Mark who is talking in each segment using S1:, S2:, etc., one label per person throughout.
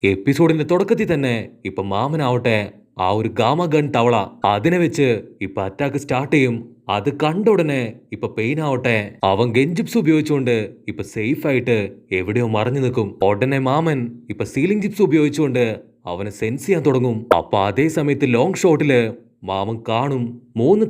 S1: എപ്പിസോഡിന്റെ തുടക്കത്തിൽ തന്നെ ഇപ്പൊ മാമനാവട്ടെ ആ ഒരു ഗാമ ഗൺ തവള അതിനെ വെച്ച് ഇപ്പൊ അറ്റാക്ക് സ്റ്റാർട്ട് ചെയ്യും. അത് കണ്ട ഉടനെ ഇപ്പൊ പെയിൻ ആവട്ടെ അവൻ ഗെഞ്ചിപ്സ് ഉപയോഗിച്ചുകൊണ്ട് ഇപ്പൊ സേഫ് ആയിട്ട് എവിടെയോ മറഞ്ഞു നിൽക്കും. ഉടനെ മാമൻ ഇപ്പൊ സീലിംഗ് ജിപ്സ് ഉപയോഗിച്ചുകൊണ്ട് അവനെ സെൻസ് ചെയ്യാൻ തുടങ്ങും. അപ്പൊ അതേ സമയത്ത് ലോങ് ഷോട്ടില് മാമൻ കാണും മൂന്ന്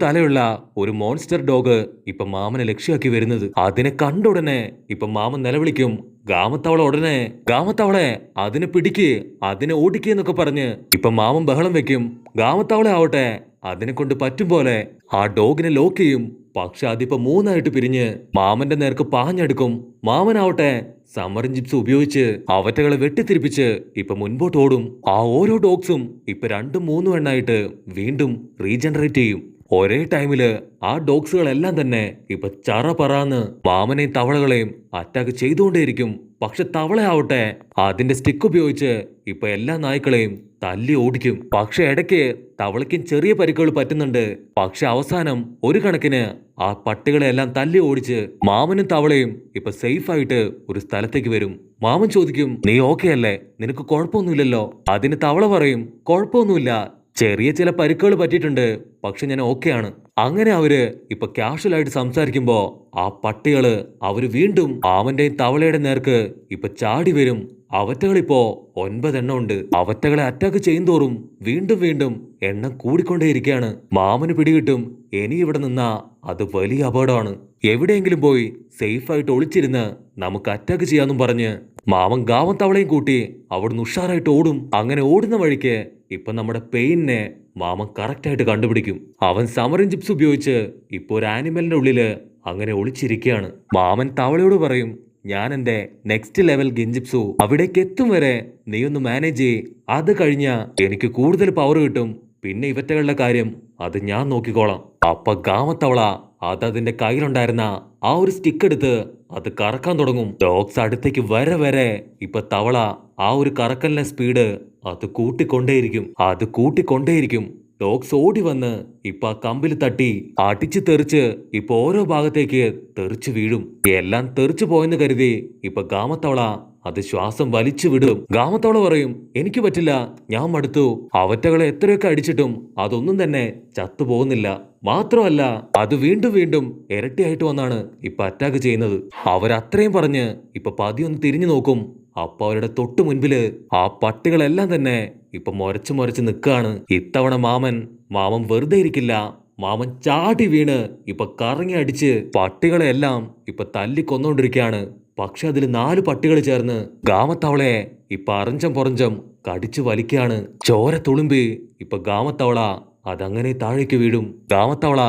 S1: തലയുള്ള ഒരു മോൺസ്റ്റർ ഡോഗ് ഇപ്പൊ മാമനെ ലക്ഷ്യമാക്കി വരുന്നത്. അതിനെ കണ്ട ഉടനെ ഇപ്പൊ മാമൻ നിലവിളിക്കും. ഗാമത്തവളെ അതിനെ പിടിക്ക്, അതിനെ ഓടിക്കുക എന്നൊക്കെ പറഞ്ഞ് ഇപ്പൊ മാമൻ ബഹളം വെക്കും. ഗാമത്തവളെ ആവട്ടെ അതിനെ കൊണ്ട് പറ്റും പോലെ ആ ഡോഗിനെ ലോക്ക് ചെയ്യും. പക്ഷെ അതിപ്പോ മൂന്നായിട്ട് പിരിഞ്ഞ് മാമന്റെ നേർക്ക് പാഞ്ഞെടുക്കും. മാമനാവട്ടെ സമ്മറിൻ ജിപ്സ് ഉപയോഗിച്ച് അവറ്റകളെ വെട്ടിത്തിരിപ്പിച്ച് ഇപ്പൊ മുൻപോട്ട് ഓടും. ആ ഓരോ ഡോഗ്സും ഇപ്പൊ രണ്ടും മൂന്നും എണ്ണായിട്ട് വീണ്ടും റീജനറേറ്റ് ചെയ്യും. ഒരേ ടൈമില് ആ ഡോഗ്സുകളെല്ലാം തന്നെ ഇപ്പൊ ചറ പറന്ന് മാമനെയും തവളകളെയും അറ്റാക്ക് ചെയ്തുകൊണ്ടേയിരിക്കും. പക്ഷെ തവളയാവട്ടെ അതിന്റെ സ്റ്റിക്ക് ഉപയോഗിച്ച് ഇപ്പൊ എല്ലാ നായ്ക്കളെയും തല്ലി ഓടിക്കും. പക്ഷെ ഇടയ്ക്ക് തവളയ്ക്കും ചെറിയ പരിക്കുകൾ പറ്റുന്നുണ്ട്. പക്ഷെ അവസാനം ഒരു കണക്കിന് ആ പട്ടികളെല്ലാം തല്ലി ഓടിച്ച് മാമനും തവളയും ഇപ്പൊ സേഫ് ആയിട്ട് ഒരു സ്ഥലത്തേക്ക് വരും. മാമൻ ചോദിക്കും, നീ ഓക്കെ അല്ലേ? നിനക്ക് കുഴപ്പമൊന്നുമില്ലല്ലോ? അതിന് തവള പറയും, കുഴപ്പമൊന്നുമില്ല, ചെറിയ ചില പരിക്കുകൾ പറ്റിയിട്ടുണ്ട്, പക്ഷെ ഞാൻ ഓക്കെയാണ്. അങ്ങനെ അവര് ഇപ്പൊ കാഷ്വൽ ആയിട്ട് സംസാരിക്കുമ്പോ ആ പട്ടികള് അവര് വീണ്ടും മാമന്റെയും തവളയുടെ നേർക്ക് ഇപ്പൊ ചാടി വരും. അവറ്റകളിപ്പോ 9 എണ്ണം ഉണ്ട്. അവറ്റകളെ അറ്റാക്ക് ചെയ്യുന്തോറും വീണ്ടും വീണ്ടും എണ്ണം കൂടിക്കൊണ്ടേയിരിക്കുകയാണ്. മാമന് പിടികിട്ടും, ഇനി ഇവിടെ നിന്നാ അത് വലിയ അപകടമാണ്. എവിടെയെങ്കിലും പോയി സേഫ് ആയിട്ട് ഒളിച്ചിരുന്ന് നമുക്ക് അറ്റാക്ക് ചെയ്യാന്നും പറഞ്ഞ് മാമൻ ഗാവൻ തവളയും കൂട്ടി അവിടുന്ന് ഉഷാറായിട്ട് ഓടും. അങ്ങനെ ഓടുന്ന വഴിക്ക് ഇപ്പൊ നമ്മുടെ പെയിനെ മാമൻ കറക്റ്റ് ആയിട്ട് കണ്ടുപിടിക്കും. അവൻ സമറിൻ ജിപ്സ് ഉപയോഗിച്ച് ഇപ്പൊ ഒരു ആനിമലിന്റെ ഉള്ളില് അങ്ങനെ ഒളിച്ചിരിക്കുകയാണ്. മാമൻ തവളയോട് പറയും, ഞാൻ എന്റെ നെക്സ്റ്റ് ലെവൽ ഗിഞ്ചിപ്സു അവിടേക്ക് എത്തും വരെ നീ ഒന്ന് മാനേജ് ചെയ്യ്. അത് കഴിഞ്ഞ എനിക്ക് കൂടുതൽ പവർ കിട്ടും. പിന്നെ ഇവറ്റകളുടെ കാര്യം അത് ഞാൻ നോക്കിക്കോളാം. അപ്പൊ ഗാമത്തവള അതിന്റെ കയ്യിലുണ്ടായിരുന്ന ആ ഒരു സ്റ്റിക്ക് എടുത്ത് അത് കറക്കാൻ തുടങ്ങും. ഡോഗ്സ് അടുത്തേക്ക് വരെ ഇപ്പൊ തവള ആ ഒരു കറക്കലിന്റെ സ്പീഡ് അത് കൂട്ടിക്കൊണ്ടേയിരിക്കും. ഡോഗ്സ് ഓടി വന്ന് ഇപ്പൊ ആ കമ്പിൽ തട്ടി അടിച്ചു തെറിച്ച് ഇപ്പൊ ഓരോ ഭാഗത്തേക്ക് തെറിച്ചു വീഴും. എല്ലാം തെറിച്ചു പോയെന്ന് കരുതി ഇപ്പൊ ഗാമത്തവള അത് ശ്വാസം വലിച്ചു വിടും. ഗാമത്തവള പറയും, എനിക്ക് പറ്റില്ല, ഞാൻ മടുത്തു. അവറ്റകളെ എത്രയൊക്കെ അടിച്ചിട്ടും അതൊന്നും തന്നെ ചത്തുപോകുന്നില്ല. മാത്രമല്ല അത് വീണ്ടും വീണ്ടും ഇരട്ടിയായിട്ട് വന്നാണ് ഇപ്പൊ അറ്റാക്ക് ചെയ്യുന്നത്. അവരത്രയും പറഞ്ഞ് ഇപ്പൊ പതിയൊന്ന് തിരിഞ്ഞു നോക്കും. അപ്പൊ അവരുടെ തൊട്ടു മുൻപില് ആ പട്ടികളെല്ലാം തന്നെ ഇപ്പൊ മൊരച്ചു നിൽക്കാണ്. ഇത്തവണ മാമൻ വെറുതെ ഇരിക്കില്ല. മാമൻ ചാടി വീണ് ഇപ്പൊ കറങ്ങി അടിച്ച് പട്ടികളെല്ലാം ഇപ്പൊ തല്ലിക്കൊന്നോണ്ടിരിക്കുകയാണ്. പക്ഷെ അതിൽ 4 പട്ടികൾ ചേർന്ന് ഗാമത്തവളയെ ഇപ്പൊ അറഞ്ചം പൊറഞ്ചം കടിച്ചു വലിക്കാണ്. ചോര തുളുമ്പി ഇപ്പൊ ഗാമത്തവള അതങ്ങനെ താഴേക്ക് വീഴും. ഗാമത്തവള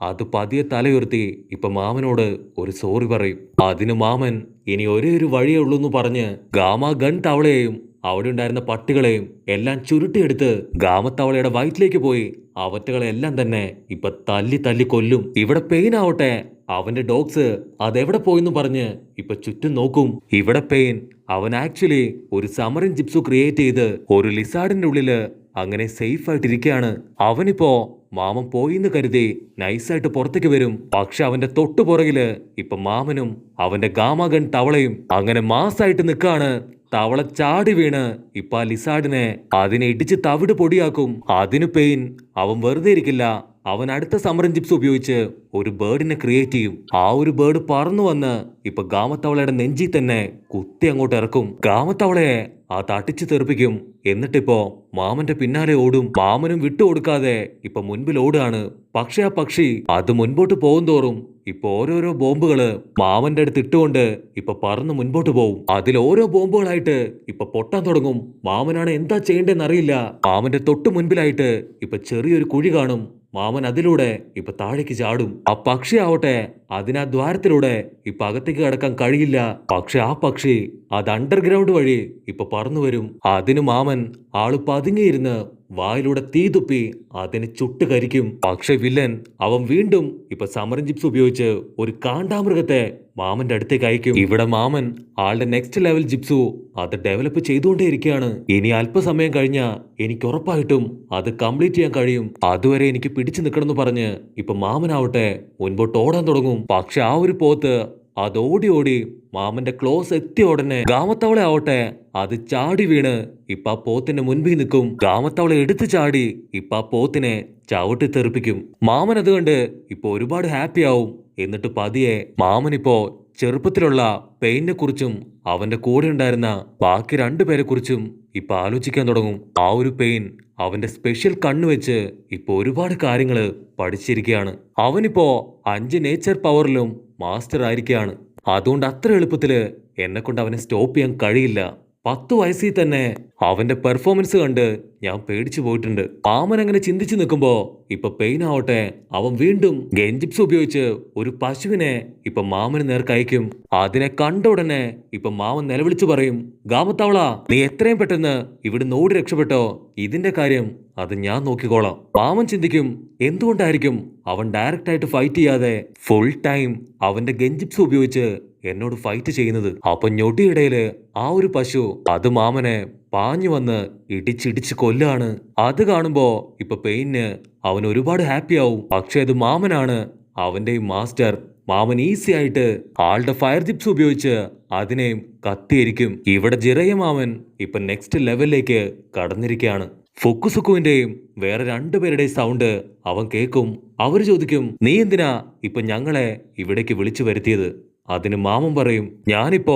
S1: അത് പതിയെ തലയുയർത്തി ഇപ്പൊ മാമനോട് ഒരു സോറി പറയും. അതിന് മാമൻ ഇനി ഒരേ ഒരു വഴിയേ ഉള്ളൂ എന്ന് പറഞ്ഞ് ഗാമ ഗൺ തവളയെയും അവിടെ ഉണ്ടായിരുന്ന പട്ടികളെയും എല്ലാം ചുരുട്ടിയെടുത്ത് ഗാമത്തവളയുടെ വയറ്റിലേക്ക് പോയി അവറ്റകളെല്ലാം തന്നെ ഇപ്പൊ തല്ലി കൊല്ലും. ഇവിടെ പെയിൻ ആവട്ടെ അവന്റെ ഡോഗ്സ് അതെവിടെ പോയെന്ന് പറഞ്ഞ് ഇപ്പൊ ചുറ്റും നോക്കും. ഇവിടെ പെയിൻ അവൻ ആക്ച്വലി ഒരു സമറിൻ ജിപ്സു ക്രിയേറ്റ് ചെയ്ത് ഒരു ലിസാർഡിന്റെ ഉള്ളില് അങ്ങനെ സേഫ് ആയിട്ടിരിക്കുകയാണ്. അവനിപ്പോ മാമൻ പോയിന്ന് കരുതി നൈസായിട്ട് പുറത്തേക്ക് വരും. പക്ഷെ അവന്റെ തൊട്ടു പുറകില് ഇപ്പൊ മാമനും അവന്റെ ഗാമഗൺ തവളയും അങ്ങനെ മാസായിട്ട് നിൽക്കാണ്. തവള ചാടി വീണ് ഇപ്പൊ ആ ലിസാർഡിനെ അതിനെ ഇടിച്ച് തവിട് പൊടിയാക്കും. അതിന് പെയിൻ അവൻ വെറുതെ ഇരിക്കില്ല. അവൻ അടുത്ത സമറിൻ ജിപ്സ് ഉപയോഗിച്ച് ഒരു ബേർഡിനെ ക്രിയേറ്റ് ചെയ്യും. ആ ഒരു ബേർഡ് പറന്നു വന്ന് ഇപ്പൊ ഗാമത്തവളയുടെ നെഞ്ചി തന്നെ കുത്തി അങ്ങോട്ട് ഇറക്കും. ഗാമത്തവളയെ അത് അടിച്ചു തെറിപ്പിക്കും. എന്നിട്ടിപ്പോ മാമന്റെ പിന്നാലെ ഓടും. മാമനും വിട്ടുകൊടുക്കാതെ ഇപ്പൊ മുൻപിൽ ഓടുകയാണ്. പക്ഷെ ആ പക്ഷി അത് മുൻപോട്ട് പോകും തോറും ഇപ്പൊ ഓരോരോ ബോംബുകള് മാമന്റെ അടുത്ത് ഇട്ടുകൊണ്ട് ഇപ്പൊ പറന്ന് മുൻപോട്ട് പോവും. അതിൽ ഓരോ ബോംബുകളായിട്ട് ഇപ്പൊ പൊട്ടാൻ തുടങ്ങും. മാമനാണ് എന്താ ചെയ്യേണ്ടതെന്ന് അറിയില്ല. മാമന്റെ തൊട്ടു മുൻപിലായിട്ട് ഇപ്പൊ ചെറിയൊരു കുഴി കാണും. മാമൻ അതിലൂടെ ഇപ്പൊ താഴേക്ക് ചാടും. ആ പക്ഷി ആവട്ടെ അതിനാ ദ്വാരത്തിലൂടെ ഇപ്പൊ അകത്തേക്ക് കടക്കാൻ കഴിയില്ല. പക്ഷെ ആ പക്ഷി അത് അണ്ടർഗ്രൗണ്ട് വഴി ഇപ്പൊ പറന്നു വരും. അതിന് മാമൻ ആള് പതുങ്ങിയിരുന്ന് വായിലൂടെ തീ തുപ്പി അതിനെ ചുട്ട് കരിക്കും. പക്ഷെ വില്ലൻ അവൻ വീണ്ടും ഇപ്പൊ സമറിൻ ജിപ്സ് ഉപയോഗിച്ച് ഒരു കാണ്ടാമൃഗത്തെ മാമന്റെ അടുത്തേക്ക് അയക്കും. ഇവിടെ മാമൻ ആളുടെ നെക്സ്റ്റ് ലെവൽ ജിപ്സു അത് ഡെവലപ്പ് ചെയ്തുകൊണ്ടേയിരിക്കുകയാണ്. ഇനി അല്പസമയം കഴിഞ്ഞാ എനിക്ക് ഉറപ്പായിട്ടും അത് കംപ്ലീറ്റ് ചെയ്യാൻ കഴിയും. അതുവരെ എനിക്ക് പിടിച്ചു നിൽക്കണമെന്ന് പറഞ്ഞ് ഇപ്പൊ മാമനാവട്ടെ മുൻപോട്ട് ഓടാൻ തുടങ്ങും. പക്ഷെ ആ ഒരു പോത്ത് അതോടി ഓടി മാമന്റെ ക്ലോസ് എത്തിയ ഉടനെ ഗാമത്തവള ആവട്ടെ അത് ചാടി വീണ് ഇപ്പൊ ആ പോത്തിന്റെ മുൻപിൽ നിൽക്കും. ഗാമത്തവള എടുത്തു ചാടി ഇപ്പൊ ആ പോത്തിനെ ചവിട്ടി തെറിപ്പിക്കും. മാമൻ അത് കണ്ട് ഇപ്പൊ ഒരുപാട് ഹാപ്പി ആവും. എന്നിട്ട് പതിയെ മാമനിപ്പോ ചെറുപ്പത്തിലുള്ള പെയിനെ കുറിച്ചും അവന്റെ കൂടെ ഉണ്ടായിരുന്ന ബാക്കി 2 പേരെ കുറിച്ചും ഇപ്പൊ ആലോചിക്കാൻ തുടങ്ങും. ആ ഒരു പെയിൻ അവന്റെ സ്പെഷ്യൽ കണ്ണ് വെച്ച് ഇപ്പൊ ഒരുപാട് കാര്യങ്ങള് പഠിച്ചിരിക്കുകയാണ്. അവനിപ്പോ 5 നേച്ചർ പവറിലും മാസ്റ്റർ ആയിരിക്കുകയാണ്. അതുകൊണ്ട് അത്ര എളുപ്പത്തില് എന്നെ കൊണ്ട് അവനെ സ്റ്റോപ്പ് ചെയ്യാൻ കഴിയില്ല. 10 വയസ്സിൽ തന്നെ അവന്റെ പെർഫോമൻസ് കണ്ട് ഞാൻ പേടിച്ചു പോയിട്ടുണ്ട്. മാമൻ അങ്ങനെ ചിന്തിച്ചു നിൽക്കുമ്പോ ഇപ്പൊ പെയിൻ ആവട്ടെ അവൻ വീണ്ടും ഗെഞ്ചിപ്സ് ഉപയോഗിച്ച് ഒരു പശുവിനെ ഇപ്പൊ മാമന് നേർക്കയക്കും. അതിനെ കണ്ട ഉടനെ ഇപ്പൊ മാമൻ നിലവിളിച്ചു പറയും, ഗാമത്തവള നീ എത്രയും പെട്ടെന്ന് ഇവിടുന്ന് ഓടി രക്ഷപ്പെട്ടോ, ഇതിന്റെ കാര്യം അത് ഞാൻ നോക്കിക്കോളാം. മാമൻ ചിന്തിക്കും, എന്തുകൊണ്ടായിരിക്കും അവൻ ഡയറക്റ്റ് ആയിട്ട് ഫൈറ്റ് ചെയ്യാതെ ഫുൾ ടൈം അവന്റെ ഗെഞ്ചിപ്സ് ഉപയോഗിച്ച് എന്നോട് ഫൈറ്റ് ചെയ്യുന്നത്. അപ്പൊ ഞൊടിയിടയില് ആ ഒരു പശു അത് മാമനെ പാഞ്ഞു വന്ന് ഇടിച്ചിടിച്ച് കൊല്ലാണ്. അത് കാണുമ്പോ ഇപ്പൊ പെയിന് അവൻ ഒരുപാട് ഹാപ്പി ആവും. പക്ഷെ അത് മാമനാണ് അവന്റെ മാസ്റ്റർ. മാമൻ ഈസി ആയിട്ട് ആളുടെ ഫയർ ജിപ്സ് ഉപയോഗിച്ച് അതിനെയും കത്തിയിരിക്കും. ഇവിടെ ജിറയ മാമൻ ഇപ്പൊ നെക്സ്റ്റ് ലെവലിലേക്ക് കടന്നിരിക്കുകയാണ്. ഫുക്കുസുക്കുവിന്റെയും വേറെ 2 പേരുടെയും സൗണ്ട് അവൻ കേൾക്കും. അവര് ചോദിക്കും, നീ എന്തിനാ ഇപ്പൊ ഞങ്ങളെ ഇവിടേക്ക് വിളിച്ചു വരുത്തിയത്? അതിന് മാമൻ പറയും, ഞാനിപ്പോ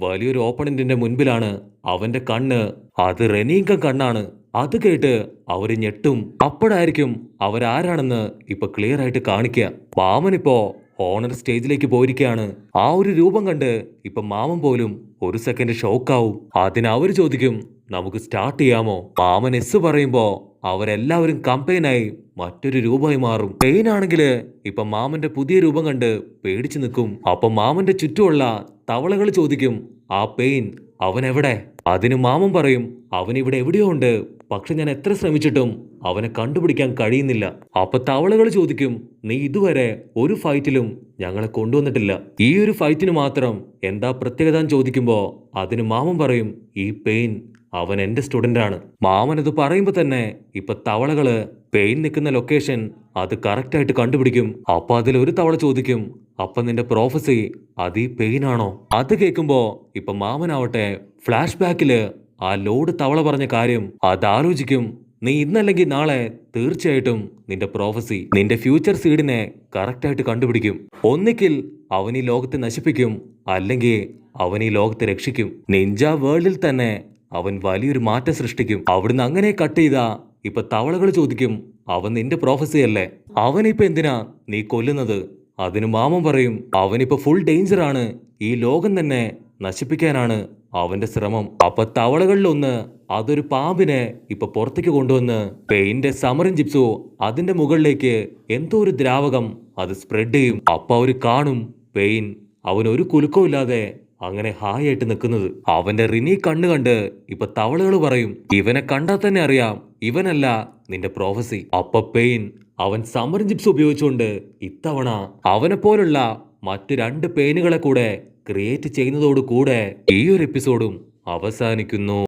S1: വലിയൊരു ഓപ്പണന്റിന്റെ മുൻപിലാണ്. അവന്റെ കണ്ണ് അത് റെനീങ്ക കണ്ണാണ്. അത് കേട്ട് അവര് ഞെട്ടും. അപ്പോഴായിരിക്കും അവരാരാണെന്ന് ഇപ്പൊ ക്ലിയർ ആയിട്ട് കാണിക്കുക. മാമനിപ്പോ ഓണർ സ്റ്റേജിലേക്ക് പോയിരിക്കുകയാണ്. ആ ഒരു രൂപം കണ്ട് ഇപ്പൊ മാമൻ പോലും ഒരു സെക്കൻഡ് ഷോക്കാവും. അതിന് അവര് ചോദിക്കും, നമുക്ക് സ്റ്റാർട്ട് ചെയ്യാമോ? മാമൻ എസ് പറയുമ്പോ അവരെല്ലാവരും കമ്പൈനായി മറ്റൊരു രൂപമായി മാറും. പെയിൻ ആണെങ്കില് ഇപ്പൊ മാമന്റെ പുതിയ രൂപം കണ്ട് പേടിച്ചു നിൽക്കും. അപ്പൊ മാമന്റെ ചുറ്റുമുള്ള തവളകൾ ചോദിക്കും, ആ പെയിൻ അവൻ എവിടെ? അതിന് മാമൻ പറയും, അവൻ ഇവിടെ എവിടെയോ ഉണ്ട്, പക്ഷെ ഞാൻ എത്ര ശ്രമിച്ചിട്ടും അവനെ കണ്ടുപിടിക്കാൻ കഴിയുന്നില്ല. അപ്പൊ തവളകൾ ചോദിക്കും, നീ ഇതുവരെ ഒരു ഫൈറ്റിലും ഞങ്ങളെ കൊണ്ടുവന്നിട്ടില്ല, ഈ ഒരു ഫൈറ്റിന് മാത്രം എന്താ പ്രത്യേകത എന്ന് ചോദിക്കുമ്പോ അതിന് മാമൻ പറയും, ഈ പെയിൻ അവൻ എന്റെ സ്റ്റുഡന്റ് ആണ്. മാമൻ അത് പറയുമ്പോ തന്നെ ഇപ്പൊ തവളകള് പെയിൻ നിൽക്കുന്ന ലൊക്കേഷൻ അത് കറക്റ്റ് ആയിട്ട് കണ്ടുപിടിക്കും. അപ്പൊ അതിലൊരു തവള ചോദിക്കും, അപ്പൊ നിന്റെ പ്രോഫസി അത് ഈ പെയിൻ ആണോ? അത് കേൾക്കുമ്പോ ഇപ്പൊ മാമനാവട്ടെ ഫ്ലാഷ് ബാക്കില് ആ ലോഡ് തവള പറഞ്ഞ കാര്യം അതാലോചിക്കും. നീ ഇന്നല്ലെങ്കിൽ നാളെ തീർച്ചയായിട്ടും നിന്റെ പ്രോഫസി നിന്റെ ഫ്യൂച്ചർ സീഡിനെ കറക്റ്റ് ആയിട്ട് കണ്ടുപിടിക്കും. ഒന്നിക്കിൽ അവൻ ഈ ലോകത്തെ നശിപ്പിക്കും, അല്ലെങ്കിൽ അവൻ ഈ ലോകത്തെ രക്ഷിക്കും. നിഞ്ച വേൾഡിൽ തന്നെ അവൻ വലിയൊരു മാറ്റം സൃഷ്ടിക്കും. അവിടുന്ന് അങ്ങനെ കട്ട് ചെയ്താ ഇപ്പൊ തവളകൾ ചോദിക്കും, അവൻ നിന്റെ പ്രോഫസി അല്ലേ, അവനിപ്പോ എന്തിനാ നീ കൊല്ലുന്നത്? അതിന് മാമൻ പറയും, അവനിപ്പോ ഫുൾ ഡേഞ്ചർ ആണ്, ഈ ലോകം തന്നെ നശിപ്പിക്കാനാണ് അവന്റെ ശ്രമം. അപ്പൊ തവളകളിലൊന്ന് അതൊരു പാമ്പിനെ ഇപ്പൊ പുറത്തേക്ക് കൊണ്ടുവന്ന് പെയിന്റെ സമറിൻ ജിപ്സോ അതിന്റെ മുകളിലേക്ക് എന്തോ ഒരു ദ്രാവകം അത് സ്പ്രെഡ് ചെയ്യും. അപ്പൊ അവര് കാണും പെയിൻ അവൻ ഒരു കുലുക്കവും ഇല്ലാതെ അങ്ങനെ ഹായ് ആയിട്ട് നിൽക്കുന്നത്. അവന്റെ റിനി കണ്ണ് കണ്ട് ഇപ്പൊ തവളകൾ പറയും, ഇവനെ കണ്ടാൽ തന്നെ അറിയാം ഇവനല്ല നിന്റെ പ്രോഫസി. അപ്പൊ പെയിൻ അവൻ സമറിൻ ജിപ്സ് ഉപയോഗിച്ചുകൊണ്ട് ഇത്തവണ അവനെ പോലുള്ള മറ്റു 2 പെയിനുകളെ കൂടെ ക്രിയേറ്റ് ചെയ്യുന്നതോടു കൂടെ ഈ ഒരു എപ്പിസോഡും അവസാനിക്കുന്നു.